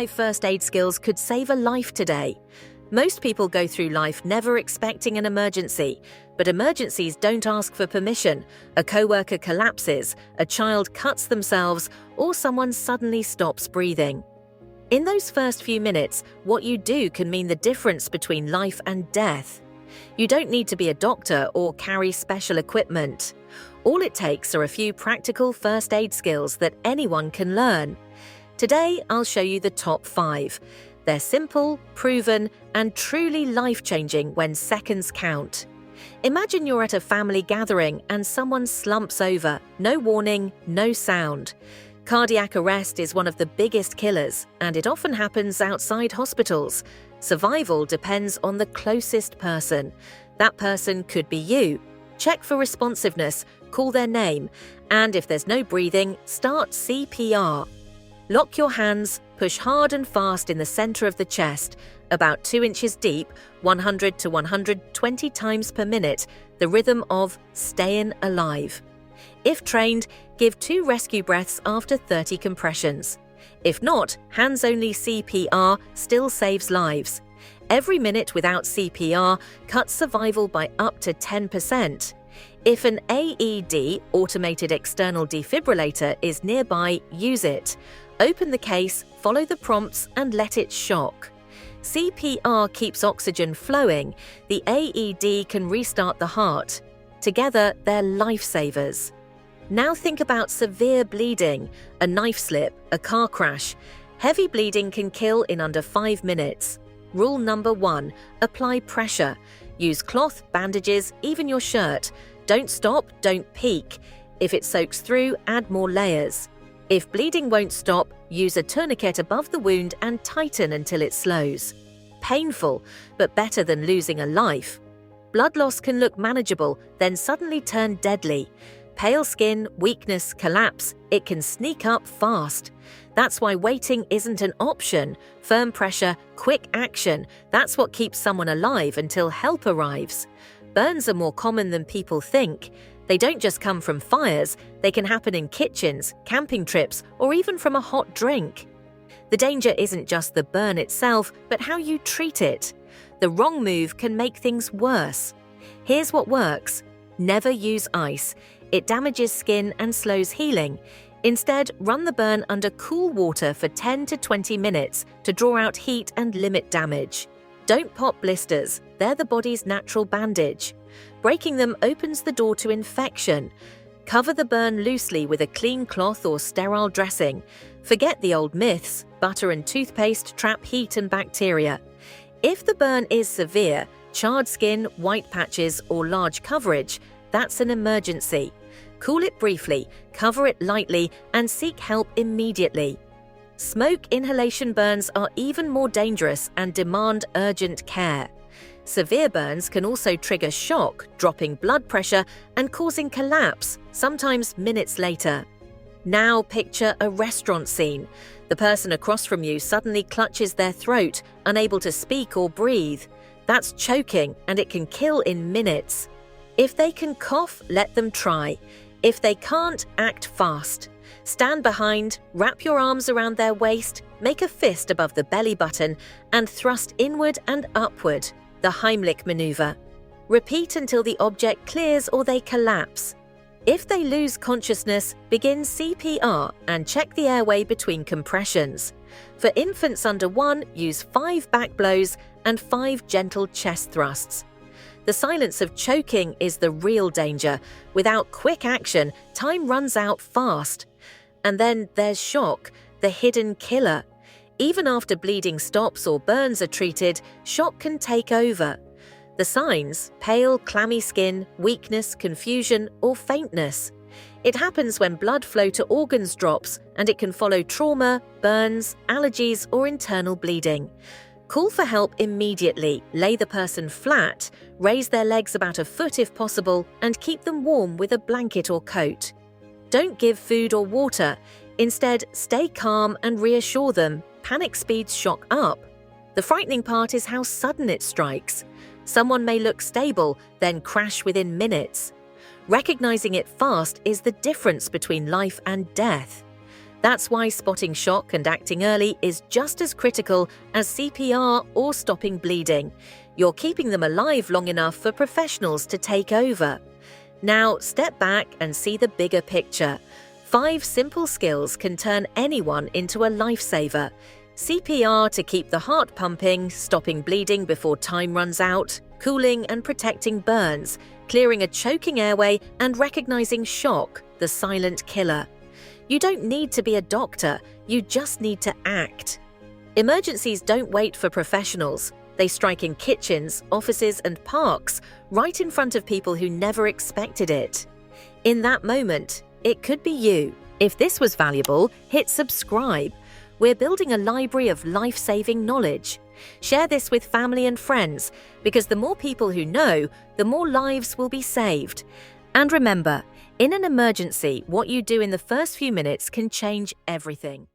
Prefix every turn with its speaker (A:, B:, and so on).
A: 5 first aid skills could save a life today. Most people go through life never expecting an emergency, but emergencies don't ask for permission. A coworker collapses, a child cuts themselves, or someone suddenly stops breathing. In those first few minutes, what you do can mean the difference between life and death. You don't need to be a doctor or carry special equipment. All it takes are a few practical first aid skills that anyone can learn. Today, I'll show you the top 5. They're simple, proven, and truly life-changing when seconds count. Imagine you're at a family gathering and someone slumps over. No warning, no sound. Cardiac arrest is one of the biggest killers, and it often happens outside hospitals. Survival depends on the closest person. That person could be you. Check for responsiveness, call their name, and if there's no breathing, start CPR. Lock your hands, push hard and fast in the center of the chest, about 2 inches deep, 100 to 120 times per minute, the rhythm of staying alive. If trained, give 2 rescue breaths after 30 compressions. If not, hands-only CPR still saves lives. Every minute without CPR cuts survival by up to 10%. If an AED, automated external defibrillator, is nearby, use it. Open the case, follow the prompts, and let it shock. CPR keeps oxygen flowing. The AED can restart the heart. Together, they're lifesavers. Now think about severe bleeding, a knife slip, a car crash. Heavy bleeding can kill in under 5 minutes. Rule number 1, apply pressure. Use cloth, bandages, even your shirt. Don't stop, don't peek. If it soaks through, add more layers. If bleeding won't stop, use a tourniquet above the wound and tighten until it slows. Painful, but better than losing a life. Blood loss can look manageable, then suddenly turn deadly. Pale skin, weakness, collapse, it can sneak up fast. That's why waiting isn't an option. Firm pressure, quick action, that's what keeps someone alive until help arrives. Burns are more common than people think. They don't just come from fires, they can happen in kitchens, camping trips, or even from a hot drink. The danger isn't just the burn itself, but how you treat it. The wrong move can make things worse. Here's what works. Never use ice. It damages skin and slows healing. Instead, run the burn under cool water for 10 to 20 minutes to draw out heat and limit damage. Don't pop blisters. They're the body's natural bandage. Breaking them opens the door to infection. Cover the burn loosely with a clean cloth or sterile dressing. Forget the old myths. Butter and toothpaste trap heat and bacteria. If the burn is severe, charred skin, white patches, or large coverage, that's an emergency. Cool it briefly, cover it lightly, and seek help immediately. Smoke inhalation burns are even more dangerous and demand urgent care. Severe burns can also trigger shock, dropping blood pressure and causing collapse, sometimes minutes later. Now picture a restaurant scene. The person across from you suddenly clutches their throat, unable to speak or breathe. That's choking, and it can kill in minutes. If they can cough, let them try. If they can't, act fast. Stand behind, wrap your arms around their waist, make a fist above the belly button, and thrust inward and upward, the Heimlich maneuver. Repeat until the object clears or they collapse. If they lose consciousness, begin CPR and check the airway between compressions. For infants under 1, use 5 back blows and 5 gentle chest thrusts. The silence of choking is the real danger. Without quick action, time runs out fast. And then there's shock, the hidden killer. Even after bleeding stops or burns are treated, shock can take over. The signs: pale, clammy skin, weakness, confusion, or faintness. It happens when blood flow to organs drops, and it can follow trauma, burns, allergies, or internal bleeding. Call for help immediately, lay the person flat, raise their legs about a foot if possible, and keep them warm with a blanket or coat. Don't give food or water. Instead, stay calm and reassure them. Panic speeds shock up. The frightening part is how sudden it strikes. Someone may look stable, then crash within minutes. Recognizing it fast is the difference between life and death. That's why spotting shock and acting early is just as critical as CPR or stopping bleeding. You're keeping them alive long enough for professionals to take over. Now, step back and see the bigger picture. 5 simple skills can turn anyone into a lifesaver. CPR to keep the heart pumping, stopping bleeding before time runs out, cooling and protecting burns, clearing a choking airway, and recognizing shock, the silent killer. You don't need to be a doctor, you just need to act. Emergencies don't wait for professionals. They strike in kitchens, offices, and parks, right in front of people who never expected it. In that moment, it could be you. If this was valuable, hit subscribe. We're building a library of life-saving knowledge. Share this with family and friends, because the more people who know, the more lives will be saved. And remember, in an emergency, what you do in the first few minutes can change everything.